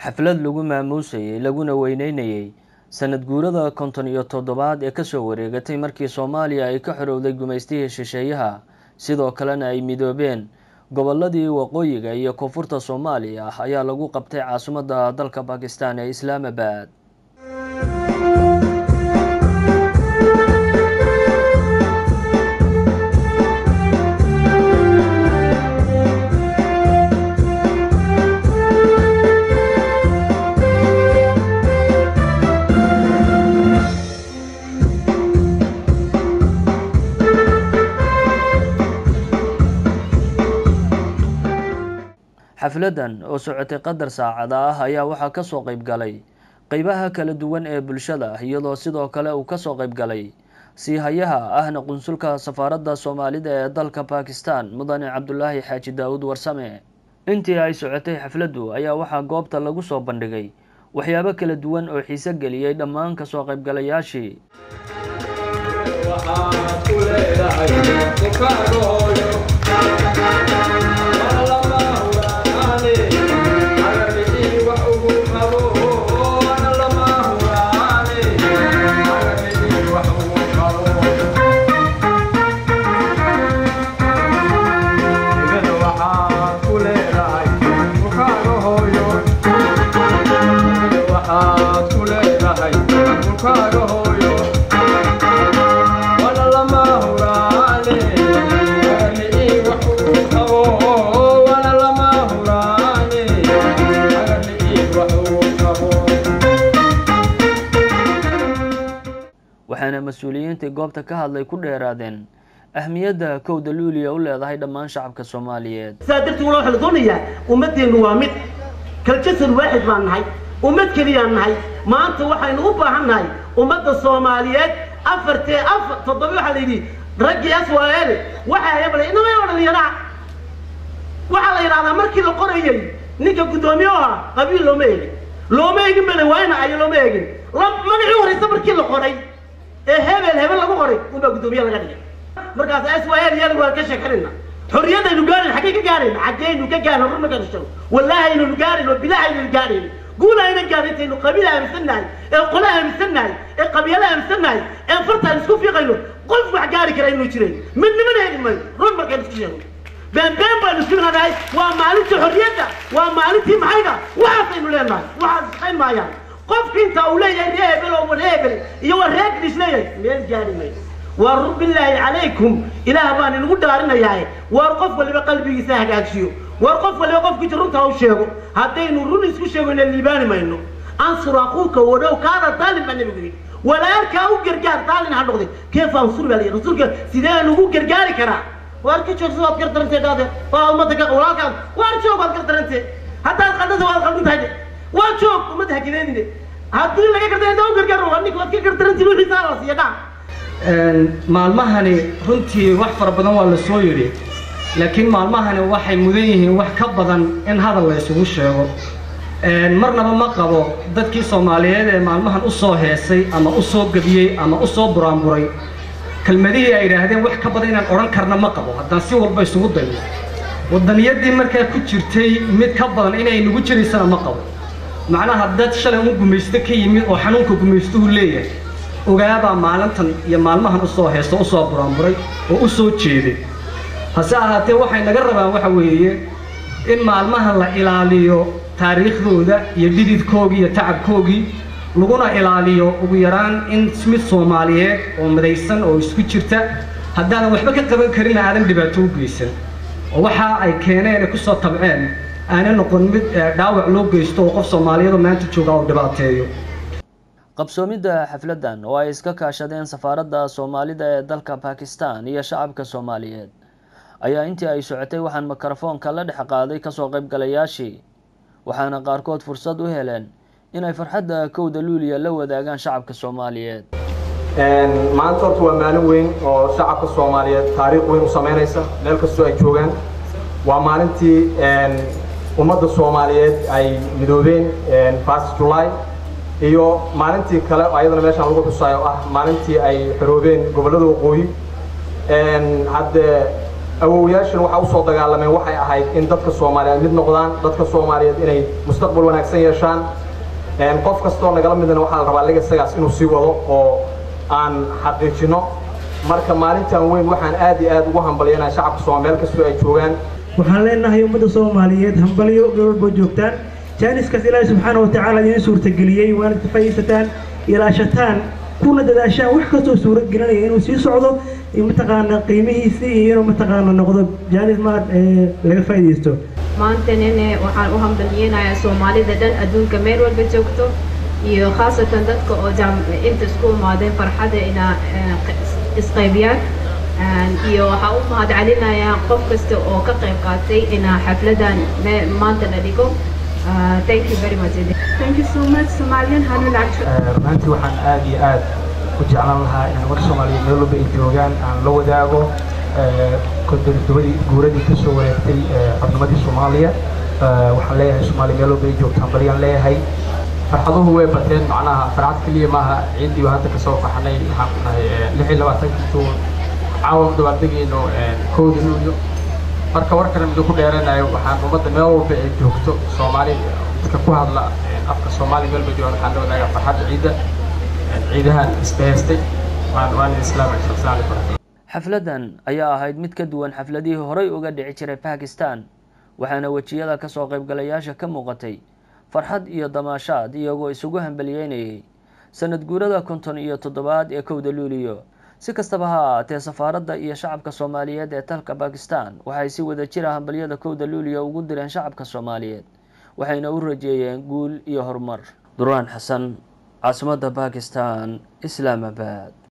xaflad lagu maamuusay laguna weyneynayay sanad guurada 57 ee ka soo wareegatay markii Soomaaliya ay ka xorowday gumaystihii shisheeyaha sidoo kalena ay midoobeen gobolladii waqooyiga iyo koonfurta Soomaaliya ayaa lagu qabtay caasimadda dalka Pakistan ee Islamabad. xafladan oo socotay qadar saacada ah ayaa waxa ka soo qayb galay qaybaha kala duwan ee bulshada iyadoo sidoo kale uu ka soo qayb galay siihayaha ahna qunsulka safaaradda Soomaalida ee dalka Pakistan Mudane Cabdullaahi Xaaji Daawud Warsame. intii ay socotay xafladu ayaa waxa goobta lagu soo bandhigay waxyaabo kala duwan oo xiiso geliyay dhammaan ka soo qayb galayaashii. waxaana mas'uuliyiinta goobta ka hadlay ku dheeraadeen ahmiyadda kowda luuliya u leedahay dhammaan shacabka Soomaaliyeed. saadirtu waxa la doonayaa ummadeenu waa mid kala jasad waaxid baan nahay ummad kaliya nahay maanta waxaynu u baahannahay ummadda Soomaaliyeed toddoba waxa la yiri ragii aswaal waxa ay balay inay odhanayaan waxa la yiraahdaa markii la qorayay ninka gudoomiyaha qabiil loo meegin bale wayna ay loo meegin magacii horeysa markii la qoray hebel lagu qoray uba gudoomiyaha laga dhigay markaas aswaal yar waa ka sheekarina xorriyada inu gaarin xaqii ka gaarin xaqeenu ka gaarin run ma gasho wallahi inu gaarin oo bilaha inu gaarin قولنا إن قاعدين إنه قبيلة أمسناي، قلها أمسناي، قبيلة أمسناي، فرتها نسكو في غيره، قلت وحجاري كلا إنه يشري، من هذا الماي، رون ما كان يشتري، بين بنسكون هذا ومعلومة حريته، ومعلومة معينة، وعارف إنه لا مال، وعارف خير معين، قف كنت أولي الريبل أو الريبل، يو الريبل إيش ليه؟ مين جاري ماي، ورب الله عليكم إلى هبان نقول دارنا ياي، وارقف واللي بقلبي يساعد أشيو. وقف ولا وقف كجرونته أو شيء هذين نورون يسكو شيء من الليبان ما إنه أنصر أخوك ولو كان طالب من يبغي ولا أركع وجرجار طالب هذا كيف أنصر عليه رسولك سيدنا نقول جرجاري كرا واركع شو سوى بكرة ترنتي هذا فالله تك وراك وارشوف بكرة ترنتي حتى القدس والقدس هذا وارشوف وما تهجنني هذول اللي كرتين ده وجرجار وانك وكرة ترنتي له حساب سيدا maalmahani runtii wax fara badan waa la soo yiri laakiin maalmahani waxay mudan yihiin wax ka badan in hadal la isugu sheego marnaba ma qabo dadkii Soomaaliyeed ee maalmahan u soo heesay ama u soo gabiyay ama u soo buraanburay kelmadihii ay yiraahdeen wax ka badan inaan oran karna ma qabo haddaan si walba isugu dayo wadaniyadii markaa ku jirtay mid ka badan inay nagu jiraysana ma qabo macnaha dad shalay u gumaysto ka yimid oo xanuunka gumaystuhu leeyahay ogaaba maalintan iyo maalmahan u soo heeso u soo buraanburay oo u soo jeeday hase ahaatee waxay naga rabaan waxa weeye in maalmahan la ilaaliyo taariikhdooda iyo dhididkooda iyo tacabkooda laguna ilaaliyo ugu yaraan in mid Soomaaliyeed oo midaysan oo isku jirta haddaan waxba ka qaban karin aadan dhibaato u geysan oo waxa ay keeneen ku soo tabceen aanay noqon mid dhaawac loo geysto oo qof Soomaaliyeed oo maanta jooga oo dhibaateeyo. qabsoomida xafladan oo ay iska kaashadeen safaaradda Soomaalida ee dalka Pakistan iyo shacabka Soomaaliyeed ayaa intii ay socotay waxaan mikrofoonka la dhex qaaday ka soo qayb galayaashii waxaana qaarkood fursad u heleen inay farxadda kowda luuliya la wadaagaan shacabka Soomaaliyeed. maanta waa maalin weyn oo shacabka Soomaaliyeed taariikh weyn u sameynaysa meel kasta ay joogaan waa maalintii ummadda Soomaaliyeed ay midoobeen 1 July iyo maalintii kale ayadana meeshan lagu xusayo maalintii ay xoroobeen gobollada waqooyi hadda awoowayaashana waxa u soo dagaalameen waxay ahayd in dadka Soomaaliyeed mid noqdaan dadka Soomaaliyeed inay mustaqbal wanaagsan yeeshaan qof kastoo nagala midna waxa la rabaa legacy-gaas inuu sii wado oo aan xaqiijino marka maalintan weyn waxaan aad iyo aad ugu hambalyeynaa shacabka Soomaaliyeed kastoo ay joogaan waxaan leenahay ummadda Soomaaliyeed hambalyo gobolba joogtaan jaaniskaas Ilaahay subxaanahu wa ta'aala idin suurtageliyay waana faa'iideysataan ilaashataan kuna dadaashaan wax kastoo suurad gelinaya inuu sii socdo mataqaana qiimihiisa iyo inuu mataqaana noqdo jaanis maad laga faa'iideysto maantana waxaan u hambalyeynayaa Soomaalida dhan adduunka meel walba joogto iyo khaasatan dadka oo inta isku imaadeen farxada ina isqaybiyaan iyo waxaan u mahadcelinayaa qof kasta oo ka qayb qaatay ina xafladan maanta la dhigo thank you very much. Thank you so much Somalian Hanul Action. Runtii waxaan aad iyo aad u jeclaan lahaa in ummadda Soomaaliyeed meel walba ay joogaan aan la wadaago guuradii ka soo wareegtay xubnimadii Soomaaliya waxaan leeyahay Soomaaliya meel walba ay joogtaan baliyaan leeyahay farxaduhu way bateen macnaha farxad kaliya maaha ciidii hadda ka soo baxnay waxaan nahay 26 Juun caawa dabaaldegayno 1 Luulyo marka warkan mid ku dheeranayo waxaan ummadda meel walba ay joogto Soomaaliya dadka ku hadla afka Soomaaliya meel walba joogaan waxaan wadaagaa farxadda ciidahan isbeestay waan islaamay sallallahu xafladan ayaa ahayd mid ka duwan xafladihii horey uga dhici jiray Pakistan waxaana wajiyada ka soo qaybgalayaasha ka muuqatay farxad iyo damaashaad iyagoo isugu hambalyeynayay sanad guurada 57 ee 1 Luulyo si kastaba ha ahaatee safaaradda iyo shacabka Soomaaliyeed ee dalka Pakistan waxay si wada jir ah hambalyada 1 Luulyo ugu direen shacabka Soomaaliyeed waxayna u rajeeyeen guul iyo horumar. Durraan Xasan, caasimadda Pakistan, Islamabad.